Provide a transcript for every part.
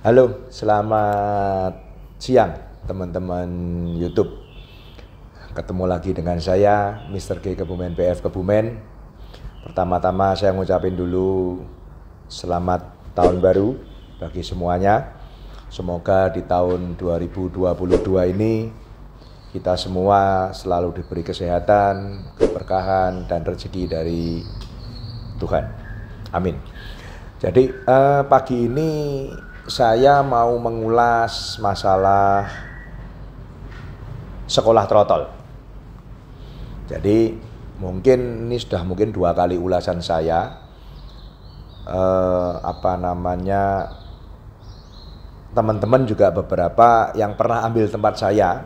Halo, selamat siang teman-teman YouTube. Ketemu lagi dengan saya, Mr. K Kebumen PF Kebumen. Pertama-tama saya ngucapin dulu selamat tahun baru bagi semuanya. Semoga di tahun 2022 ini kita semua selalu diberi kesehatan, keberkahan, dan rezeki dari Tuhan. Amin. Jadi pagi ini saya mau mengulas masalah sekolah trotol. Jadi ini sudah dua kali ulasan saya. Teman-teman juga beberapa yang pernah ambil tempat saya,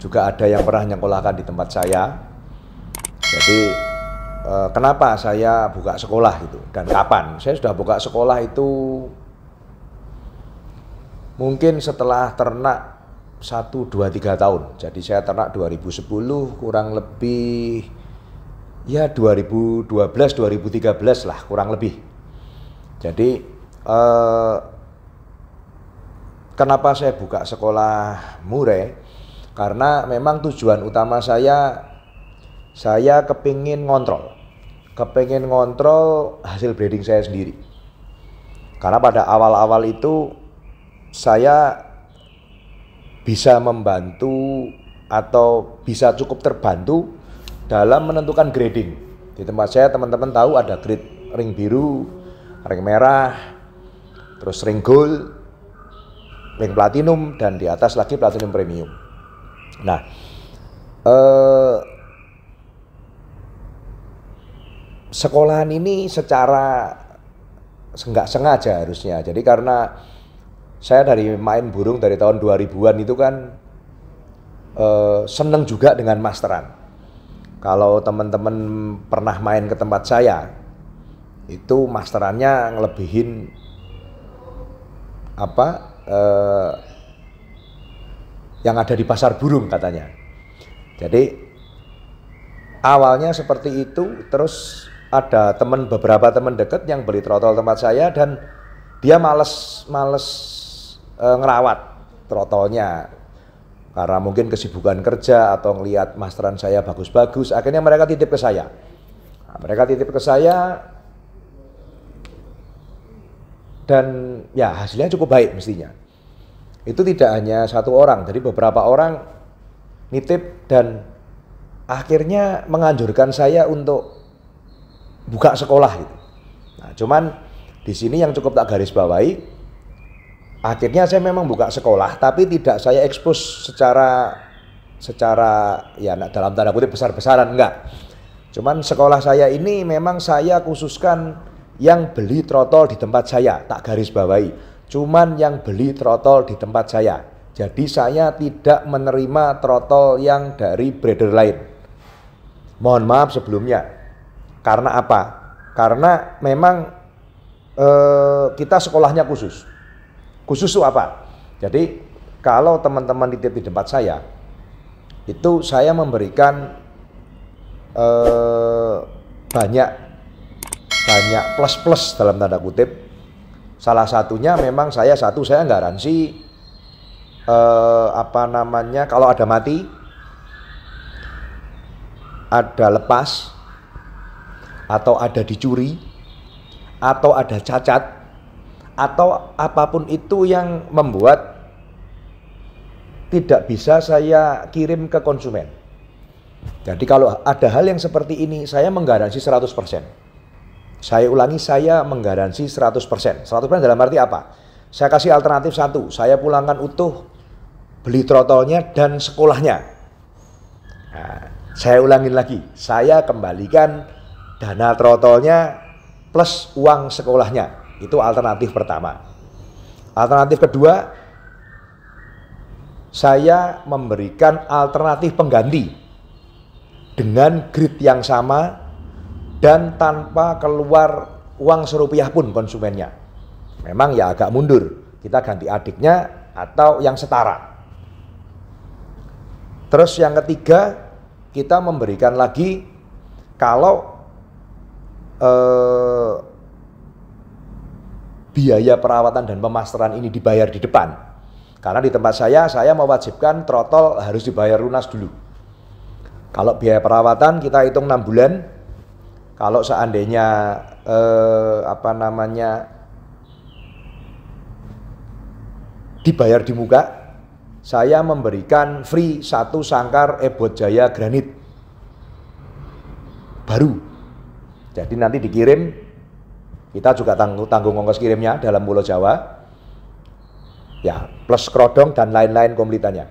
juga ada yang pernah nyekolahkan di tempat saya. Jadi kenapa saya buka sekolah itu dan kapan? Saya sudah buka sekolah itu mungkin setelah ternak 1, 2, 3 tahun. Jadi saya ternak 2010, kurang lebih ya 2012, 2013 lah kurang lebih. Jadi kenapa saya buka sekolah mureh? Karena memang tujuan utama saya kepingin ngontrol hasil breeding saya sendiri. Karena pada awal-awal itu saya bisa membantu atau bisa cukup terbantu dalam menentukan grading. Di tempat saya teman-teman tahu ada grade ring biru, ring merah, terus ring gold, ring platinum, dan di atas lagi platinum premium. Nah, sekolahan ini secara nggak sengaja harusnya. Jadi karena saya dari main burung dari tahun 2000-an itu kan seneng juga dengan masteran. Kalau teman-teman pernah main ke tempat saya, itu masterannya ngelebihin yang ada di pasar burung katanya. Jadi awalnya seperti itu, terus ada beberapa teman dekat yang beli trotol tempat saya dan dia males ngerawat trotolnya karena mungkin kesibukan kerja atau ngelihat masteran saya bagus-bagus. Akhirnya mereka titip ke saya. Dan ya hasilnya cukup baik mestinya. Itu tidak hanya satu orang, jadi beberapa orang nitip dan akhirnya menganjurkan saya untuk buka sekolah gitu. Nah, cuman di sini yang cukup tak garis bawahi, akhirnya saya memang buka sekolah, tapi tidak saya expose secara ya dalam tanda kutip besar-besaran, enggak. Cuman sekolah saya ini memang saya khususkan yang beli trotol di tempat saya, tak garis bawahi. Cuman yang beli trotol di tempat saya. Jadi saya tidak menerima trotol yang dari breeder lain. Mohon maaf sebelumnya. Karena apa? Karena memang kita sekolahnya khusus. Khusus itu apa? Jadi kalau teman-teman titip di tempat saya, itu saya memberikan banyak plus-plus dalam tanda kutip. Salah satunya memang saya garansi kalau ada mati, ada lepas, atau ada dicuri, atau ada cacat, atau apapun itu yang membuat tidak bisa saya kirim ke konsumen. Jadi kalau ada hal yang seperti ini, saya menggaransi 100%. Saya ulangi, saya menggaransi 100%. 100% dalam arti apa? Saya kasih alternatif satu, saya pulangkan utuh, beli trotolnya dan sekolahnya. Nah, saya ulangin lagi, saya kembalikan dana trotolnya plus uang sekolahnya. Itu alternatif pertama. Alternatif kedua, saya memberikan alternatif pengganti dengan grade yang sama dan tanpa keluar uang serupiah pun konsumennya. Memang ya agak mundur, kita ganti adiknya atau yang setara. Terus yang ketiga, kita memberikan lagi kalau biaya perawatan dan pemasteran ini dibayar di depan. Karena di tempat saya mewajibkan trotol harus dibayar lunas dulu. Kalau biaya perawatan kita hitung 6 bulan. Kalau seandainya dibayar di muka, saya memberikan free 1 sangkar Ebot Jaya granit baru. Jadi nanti dikirim, kita juga tanggung ongkos kirimnya dalam Pulau Jawa. Ya, plus kerodong dan lain-lain kompletannya.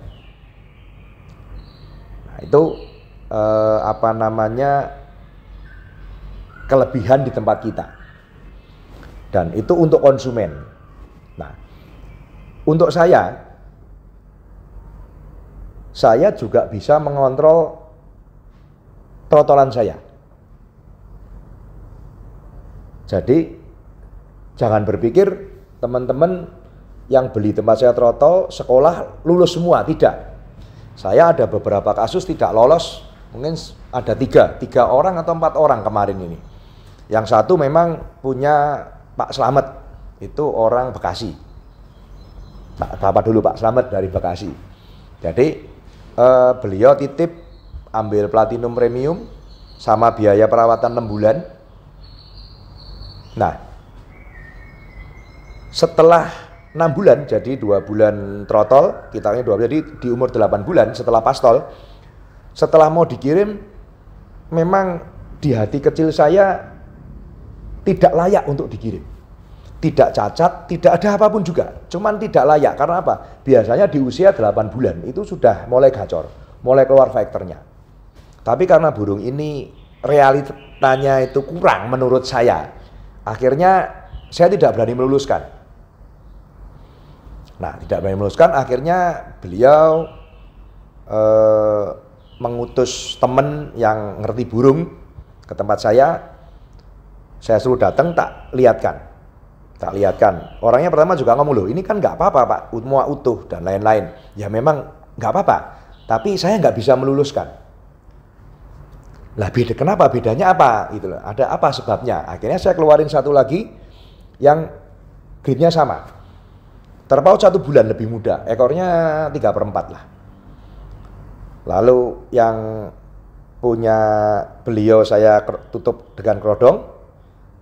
Nah, itu kelebihan di tempat kita. Dan itu untuk konsumen. Nah, untuk saya juga bisa mengontrol trotolan saya. Jadi jangan berpikir teman-teman yang beli tempat saya trotol sekolah lulus semua, tidak. Saya ada beberapa kasus tidak lolos, mungkin ada 3 orang atau 4 orang kemarin ini. Yang satu memang punya Pak Slamet, itu orang Bekasi. Bapak dulu Pak Slamet dari Bekasi. Jadi beliau titip ambil platinum premium sama biaya perawatan 6 bulan. Nah, setelah 6 bulan, jadi 2 bulan trotol, kita 2 bulan, jadi di umur 8 bulan setelah pastol, setelah mau dikirim, memang di hati kecil saya tidak layak untuk dikirim. Tidak cacat, tidak ada apapun juga, cuman tidak layak. Karena apa? Biasanya di usia 8 bulan itu sudah mulai gacor, mulai keluar faktornya. Tapi karena burung ini realitanya itu kurang menurut saya, akhirnya saya tidak berani meluluskan. Nah, tidak berani meluluskan, akhirnya beliau mengutus teman yang ngerti burung ke tempat saya suruh datang, tak lihatkan. Orangnya pertama juga ngomong, loh ini kan nggak apa-apa Pak, semua utuh dan lain-lain. Ya memang nggak apa-apa, tapi saya nggak bisa meluluskan. Lah kenapa, bedanya apa? Gitu loh. Ada apa sebabnya? Akhirnya saya keluarin satu lagi yang grade-nya sama. Terpaut 1 bulan lebih muda, ekornya 3/4 lah. Lalu yang punya beliau saya tutup dengan kerodong,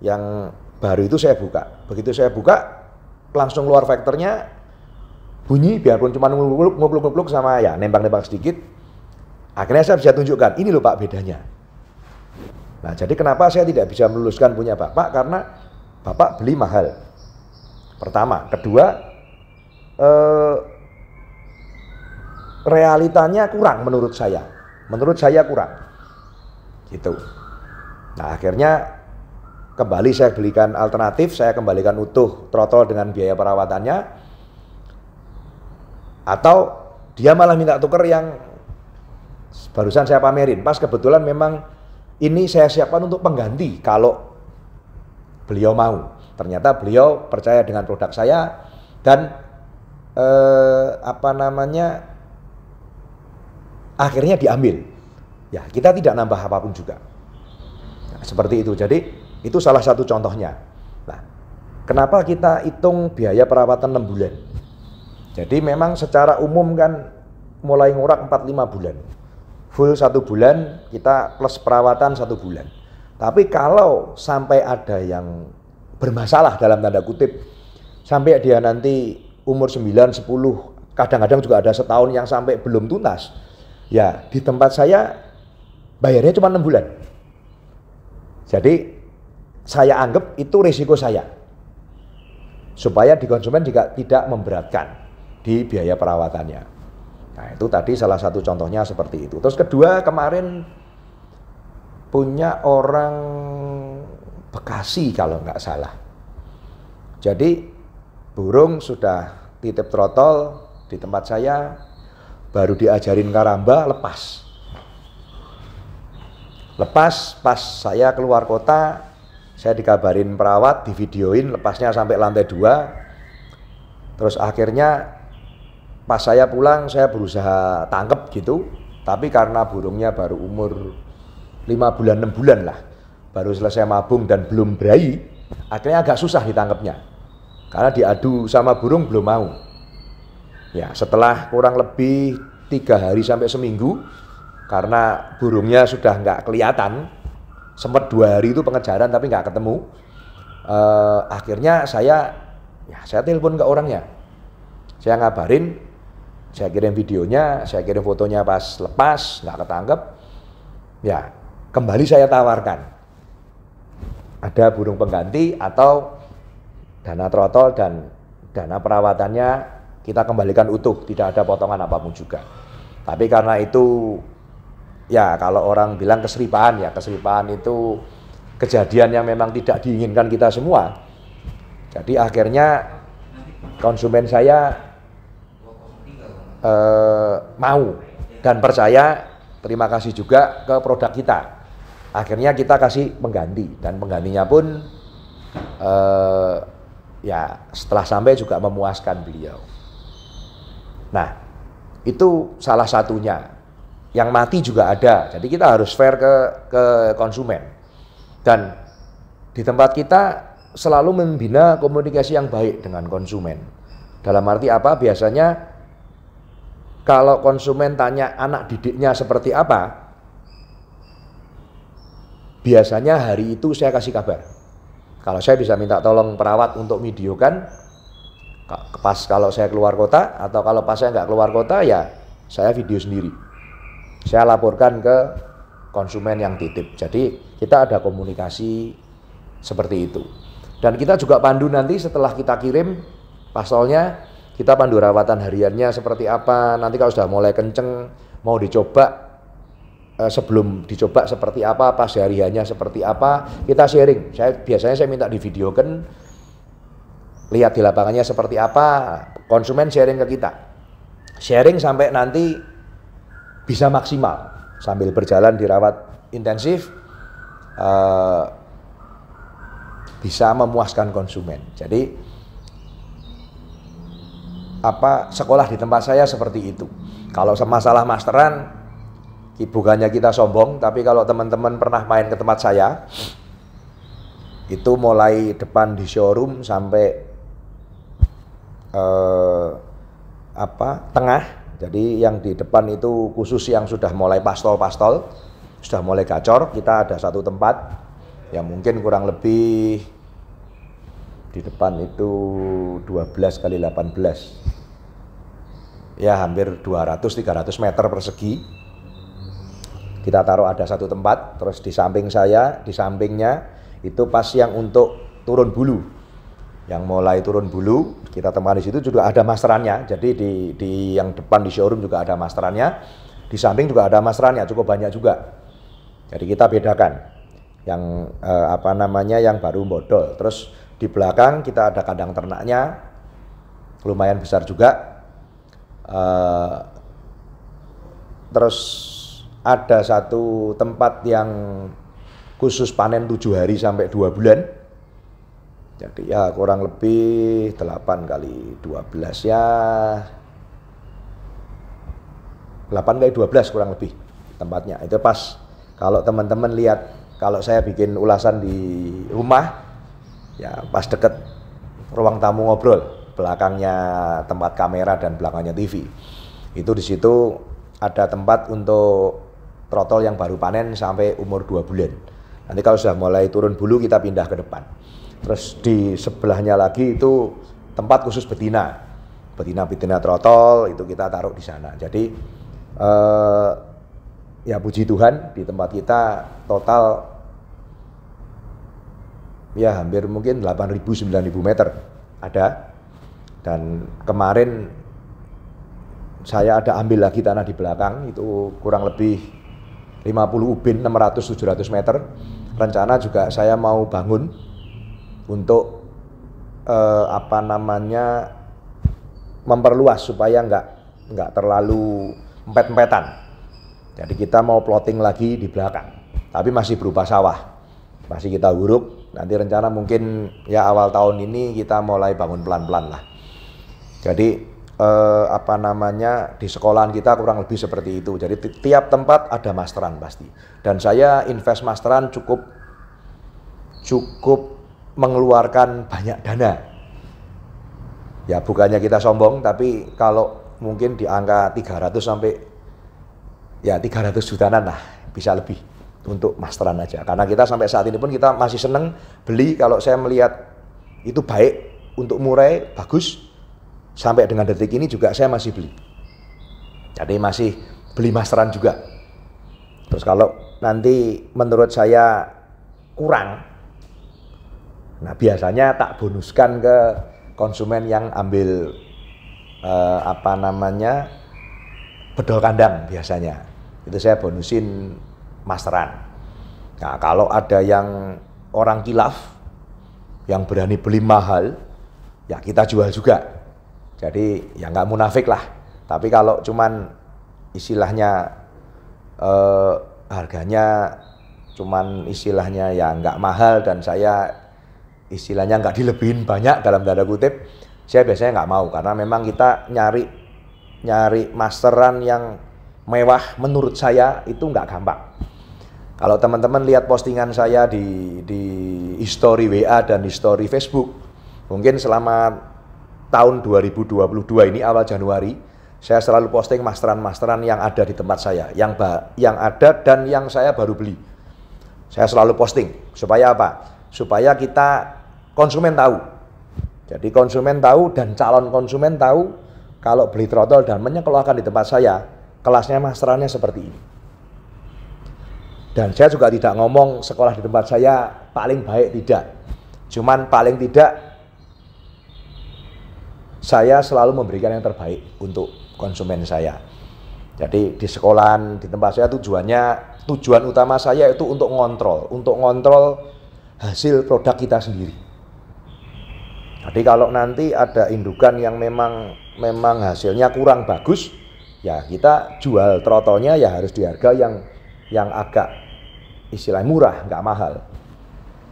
yang baru itu saya buka. Begitu saya buka, langsung keluar faktornya, bunyi biarpun cuma ngupluk-ngupluk sama ya nembang-nembang sedikit. Akhirnya saya bisa tunjukkan, ini loh Pak bedanya. Nah, jadi kenapa saya tidak bisa meluluskan punya Bapak? Karena Bapak beli mahal. Pertama, kedua, realitanya kurang menurut saya. Menurut saya kurang. Gitu. Nah, akhirnya kembali saya belikan alternatif, saya kembalikan utuh trotol dengan biaya perawatannya. Atau dia malah minta tuker yang barusan saya pamerin. Pas kebetulan memang ini saya siapkan untuk pengganti kalau beliau mau. Ternyata beliau percaya dengan produk saya dan akhirnya diambil. Ya, kita tidak nambah apapun juga. Nah, seperti itu. Jadi itu salah satu contohnya. Nah, kenapa kita hitung biaya perawatan 6 bulan? Jadi memang secara umum kan mulai ngurak 4-5 bulan. Full 1 bulan, kita plus perawatan 1 bulan. Tapi kalau sampai ada yang bermasalah dalam tanda kutip, sampai dia nanti umur 9, 10, kadang-kadang juga ada setahun yang sampai belum tuntas, ya di tempat saya bayarnya cuma 6 bulan. Jadi saya anggap itu risiko saya, supaya di konsumen juga tidak memberatkan di biaya perawatannya. Nah, itu tadi salah satu contohnya seperti itu. Terus kedua, kemarin punya orang Bekasi kalau nggak salah. Jadi burung sudah titip trotol di tempat saya, baru diajarin karamba, lepas. Lepas pas saya keluar kota, saya dikabarin perawat, divideoin lepasnya sampai lantai 2. Terus akhirnya pas saya pulang, saya berusaha tangkep gitu, tapi karena burungnya baru umur 5 bulan, 6 bulan lah, baru selesai mabung dan belum berayi, akhirnya agak susah ditangkepnya. Karena diadu sama burung belum mau. Ya, setelah kurang lebih 3 hari sampai seminggu, karena burungnya sudah nggak kelihatan, sempat 2 hari itu pengejaran tapi nggak ketemu. Akhirnya saya telepon ke orangnya. Saya ngabarin, saya kirim videonya, saya kirim fotonya pas lepas, nggak ketangkep. Ya, kembali saya tawarkan. Ada burung pengganti atau dana trotol dan dana perawatannya kita kembalikan utuh, tidak ada potongan apapun juga. Tapi karena itu, ya kalau orang bilang keseripaan, ya keseripaan itu kejadian yang memang tidak diinginkan kita semua. Jadi akhirnya konsumen saya mau dan percaya, terima kasih juga ke produk kita. Akhirnya kita kasih pengganti, dan penggantinya pun ya setelah sampai juga memuaskan beliau. Nah, itu salah satunya. Yang mati juga ada, jadi kita harus fair ke konsumen. Dan di tempat kita selalu membina komunikasi yang baik dengan konsumen. Dalam arti apa? Biasanya kalau konsumen tanya anak didiknya seperti apa, biasanya hari itu saya kasih kabar. Kalau saya bisa minta tolong perawat untuk videokan, pas kalau saya keluar kota, atau kalau pas saya nggak keluar kota, ya saya video sendiri. Saya laporkan ke konsumen yang titip. Jadi kita ada komunikasi seperti itu. Dan kita juga pandu nanti setelah kita kirim pasolnya, kita pandu rawatan hariannya seperti apa. Nanti kalau sudah mulai kenceng, mau dicoba, sebelum dicoba seperti apa, pas hariannya seperti apa, kita sharing. Biasanya saya minta divideokan, lihat di lapangannya seperti apa, konsumen sharing ke kita. Sharing sampai nanti bisa maksimal, sambil berjalan dirawat intensif, bisa memuaskan konsumen. Jadi sekolah di tempat saya seperti itu. Kalau masalah masteran, bukannya kita sombong, tapi kalau teman-teman pernah main ke tempat saya, itu mulai depan di showroom sampai tengah. Jadi yang di depan itu khusus yang sudah mulai pastol-pastol, sudah mulai gacor. Kita ada satu tempat yang mungkin kurang lebih di depan itu 12 kali 18. Ya hampir 200-300 meter persegi. Kita taruh ada satu tempat, terus di samping saya, di sampingnya itu pas yang untuk turun bulu. Yang mulai turun bulu, kita tempatkan di situ juga ada masterannya. Jadi di yang depan di showroom juga ada masterannya. Di samping juga ada masterannya, cukup banyak juga. Jadi kita bedakan yang yang baru bodol. Terus di belakang kita ada kandang ternaknya, lumayan besar juga. Terus ada satu tempat yang khusus panen 7 hari sampai 2 bulan. Jadi ya kurang lebih 8 kali 12 ya 8 kali 12 kurang lebih tempatnya. Itu pas kalau teman-teman lihat, kalau saya bikin ulasan di rumah, ya pas deket ruang tamu ngobrol, belakangnya tempat kamera dan belakangnya TV. Itu di situ ada tempat untuk trotol yang baru panen sampai umur 2 bulan. Nanti kalau sudah mulai turun bulu kita pindah ke depan. Terus di sebelahnya lagi itu tempat khusus betina. Betina trotol itu kita taruh di sana. Jadi ya puji Tuhan di tempat kita total ya hampir mungkin 8.000-9.000 meter ada. Dan kemarin saya ada ambil lagi tanah di belakang, itu kurang lebih 50 ubin 600-700 meter. Rencana juga saya mau bangun untuk memperluas supaya nggak terlalu empet-empetan. Jadi kita mau plotting lagi di belakang, tapi masih berupa sawah, masih kita huruk. Nanti rencana mungkin ya awal tahun ini kita mulai bangun pelan-pelan lah. Jadi di sekolahan kita kurang lebih seperti itu. Jadi tiap tempat ada masteran pasti. Dan saya invest masteran cukup mengeluarkan banyak dana. Ya bukannya kita sombong, tapi kalau mungkin di angka 300 sampai ya 300 jutaan lah, bisa lebih untuk masteran aja. Karena kita sampai saat ini pun kita masih seneng beli, kalau saya melihat itu baik untuk murai, bagus. Sampai dengan detik ini juga saya masih beli. Jadi masih beli masteran juga. Terus kalau nanti menurut saya kurang, nah biasanya tak bonuskan ke konsumen yang ambil bedol kandang biasanya. Itu saya bonusin masteran. Nah kalau ada yang orang kilaf yang berani beli mahal, ya kita jual juga. Jadi ya nggak munafik lah. Tapi kalau cuman istilahnya harganya cuman istilahnya ya nggak mahal dan saya istilahnya nggak dilebihin banyak dalam tanda kutip, saya biasanya nggak mau, karena memang kita nyari masteran yang mewah menurut saya itu nggak gampang. Kalau teman-teman lihat postingan saya di history WA dan history Facebook, mungkin selama tahun 2022 ini awal Januari, saya selalu posting masteran-masteran yang ada di tempat saya, yang ada dan yang saya baru beli. Saya selalu posting, supaya apa? Supaya kita konsumen tahu. Jadi konsumen tahu dan calon konsumen tahu kalau beli trotol dan menyekolahkan di tempat saya, kelasnya masterannya seperti ini. Dan saya juga tidak ngomong sekolah di tempat saya paling baik, tidak. Cuman paling tidak saya selalu memberikan yang terbaik untuk konsumen saya. Jadi di sekolahan, di tempat saya tujuan utama saya itu untuk ngontrol hasil produk kita sendiri. Jadi kalau nanti ada indukan yang memang hasilnya kurang bagus, ya kita jual trotolnya ya harus di harga yang agak istilahnya murah, nggak mahal.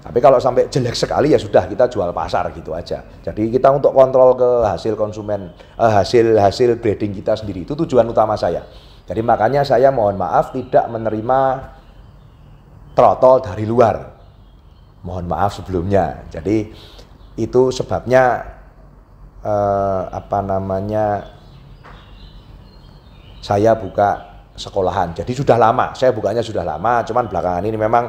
Tapi kalau sampai jelek sekali ya sudah, kita jual pasar gitu aja. Jadi kita untuk kontrol ke hasil konsumen, hasil breeding kita sendiri, itu tujuan utama saya. Jadi makanya saya mohon maaf tidak menerima trotol dari luar. Mohon maaf sebelumnya. Jadi itu sebabnya saya buka sekolahan. Jadi sudah lama, saya bukanya sudah lama, cuman belakangan ini memang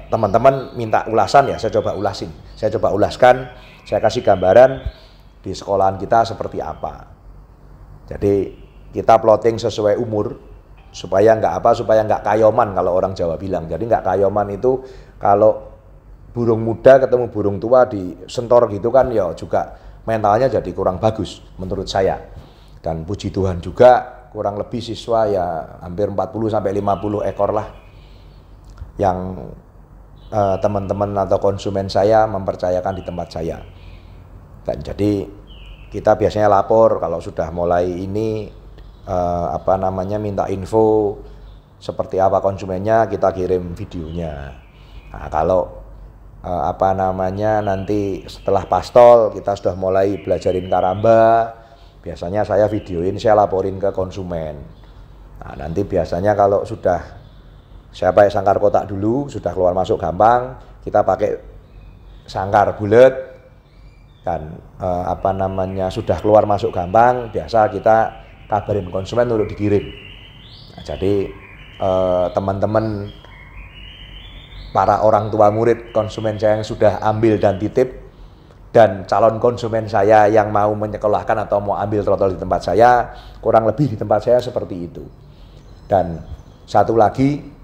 teman-teman minta ulasan, ya saya coba ulaskan, saya kasih gambaran di sekolahan kita seperti apa. Jadi kita plotting sesuai umur supaya nggak kayoman kalau orang Jawa bilang. Jadi nggak kayoman itu kalau burung muda ketemu burung tua di sentor gitu kan, ya juga mentalnya jadi kurang bagus menurut saya. Dan puji Tuhan juga kurang lebih siswa ya hampir 40 sampai 50 ekor lah yang teman-teman atau konsumen saya mempercayakan di tempat saya. Dan jadi kita biasanya lapor kalau sudah mulai ini minta info seperti apa konsumennya, kita kirim videonya. Nah, kalau nanti setelah pastol kita sudah mulai belajarin karamba, biasanya saya videoin, saya laporin ke konsumen. Nah, nanti biasanya kalau sudah saya pakai sangkar kotak dulu, sudah keluar masuk gampang, kita pakai sangkar bulat, dan sudah keluar masuk gampang, biasa kita kabarin konsumen untuk dikirim. Nah, jadi teman-teman para orang tua murid konsumen saya yang sudah ambil dan titip, dan calon konsumen saya yang mau menyekolahkan atau mau ambil trotol di tempat saya, kurang lebih di tempat saya seperti itu. Dan satu lagi,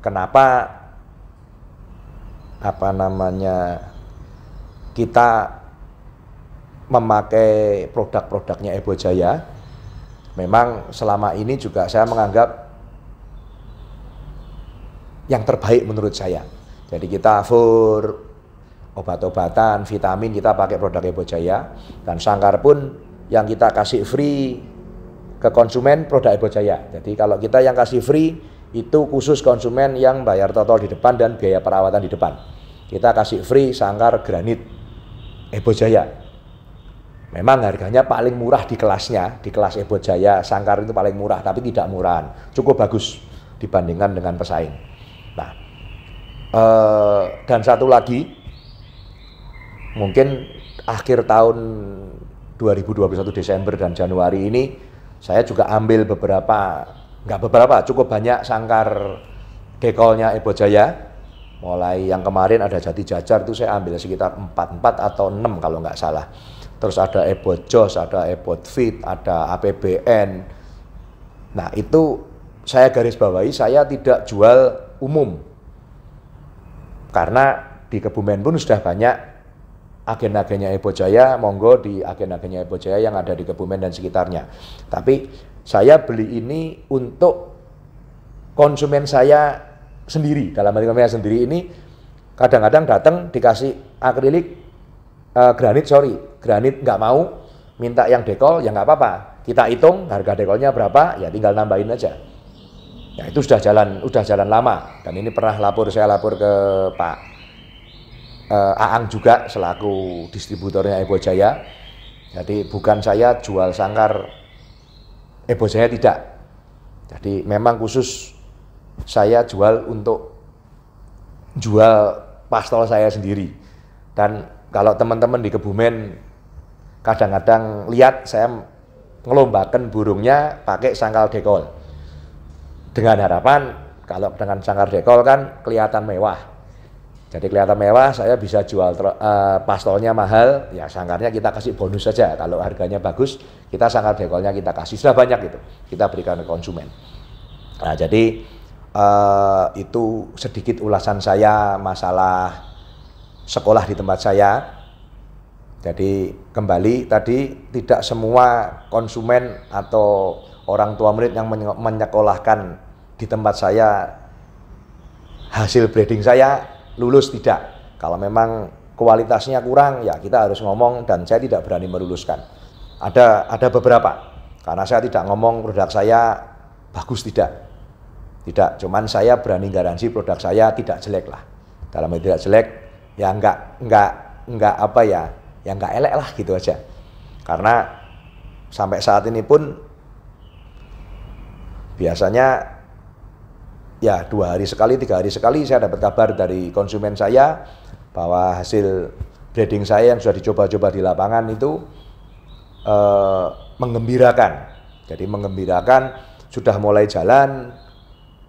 kenapa kita memakai produk-produknya Ebo Jaya, memang selama ini juga saya menganggap yang terbaik menurut saya. Jadi kita obat-obatan, vitamin kita pakai produk Ebo Jaya, dan sangkar pun yang kita kasih free ke konsumen produk Ebo Jaya. Jadi kalau kita yang kasih free itu khusus konsumen yang bayar total di depan dan biaya perawatan di depan. Kita kasih free sangkar granit Ebo Jaya. Memang harganya paling murah di kelasnya, di kelas Ebo Jaya sangkar itu paling murah, tapi tidak murahan, cukup bagus dibandingkan dengan pesaing. Nah, dan satu lagi, mungkin akhir tahun 2021 Desember dan Januari ini saya juga ambil cukup banyak sangkar dekolnya Epo Jaya. Mulai yang kemarin ada Jati Jajar itu saya ambil sekitar 4 atau 6 kalau nggak salah. Terus ada Epo Jos, ada Epo Fit, ada APBN. Nah itu saya garis bawahi, saya tidak jual umum. Karena di Kebumen pun sudah banyak agen-agennya Epo Jaya, monggo di agen-agennya Epo Jaya yang ada di Kebumen dan sekitarnya. Tapi saya beli ini untuk konsumen saya sendiri. Dalam arti konsumen saya sendiri ini kadang-kadang datang dikasih akrilik, granit nggak mau, minta yang dekol, ya nggak apa-apa. Kita hitung harga dekolnya berapa, ya tinggal nambahin aja. Ya itu sudah jalan lama. Dan ini pernah saya lapor ke Pak Aang juga selaku distributornya Epo Jaya. Jadi bukan saya jual sangkar Epo Jaya, tidak. Jadi memang khusus saya jual untuk jual pastol saya sendiri. Dan kalau teman-teman di Kebumen kadang-kadang lihat saya ngelombakan burungnya pakai sangkar dekol. Dengan harapan kalau dengan sangkar dekol kan kelihatan mewah. Jadi kelihatan mewah, saya bisa jual pastolnya mahal, ya sangkarnya kita kasih bonus saja. Kalau harganya bagus, kita sangkar dekolnya kita kasih. Sudah banyak itu, kita berikan ke konsumen. Nah jadi itu sedikit ulasan saya masalah sekolah di tempat saya. Jadi kembali tadi, tidak semua konsumen atau orang tua murid yang menyekolahkan di tempat saya hasil breeding saya lulus, tidak. Kalau memang kualitasnya kurang, ya kita harus ngomong, dan saya tidak berani meluluskan. Ada beberapa, karena saya tidak ngomong produk saya bagus, tidak, cuman saya berani garansi produk saya tidak jelek lah. Dalam arti tidak jelek, ya enggak apa ya enggak elek lah gitu aja. Karena sampai saat ini pun biasanya ya 2 hari sekali, 3 hari sekali saya dapat kabar dari konsumen saya bahwa hasil breeding saya yang sudah dicoba-coba di lapangan itu menggembirakan. Jadi menggembirakan, sudah mulai jalan,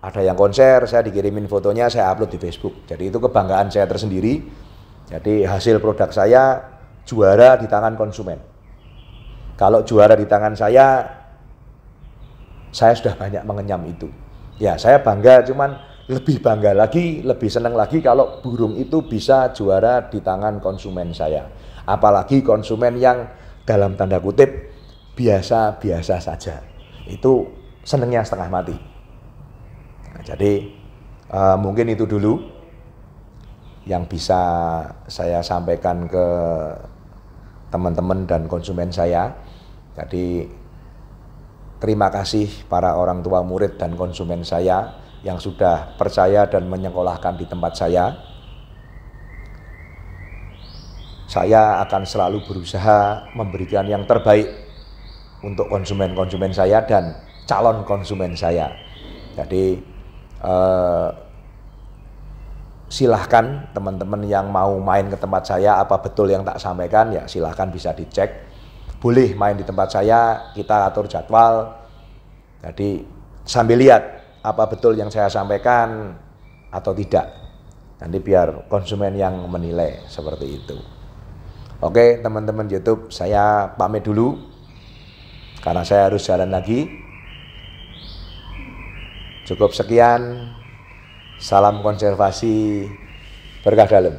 ada yang konser, saya dikirimin fotonya, saya upload di Facebook. Jadi itu kebanggaan saya tersendiri. Jadi hasil produk saya juara di tangan konsumen. Kalau juara di tangan saya sudah banyak mengenyam itu. Ya saya bangga, cuman lebih bangga lagi, lebih senang lagi kalau burung itu bisa juara di tangan konsumen saya. Apalagi konsumen yang dalam tanda kutip biasa-biasa saja. Itu senangnya setengah mati. Nah, jadi mungkin itu dulu yang bisa saya sampaikan ke teman-teman dan konsumen saya. Jadi terima kasih para orang tua murid dan konsumen saya yang sudah percaya dan menyekolahkan di tempat saya. Saya akan selalu berusaha memberikan yang terbaik untuk konsumen-konsumen saya dan calon konsumen saya. Jadi silahkan teman-teman yang mau main ke tempat saya, apa betul yang tak sampaikan, ya silahkan bisa dicek. Boleh main di tempat saya, kita atur jadwal. Jadi sambil lihat apa betul yang saya sampaikan atau tidak. Nanti biar konsumen yang menilai, seperti itu. Oke teman-teman YouTube, saya pamit dulu karena saya harus jalan lagi. Cukup sekian. Salam konservasi, berkah dalam.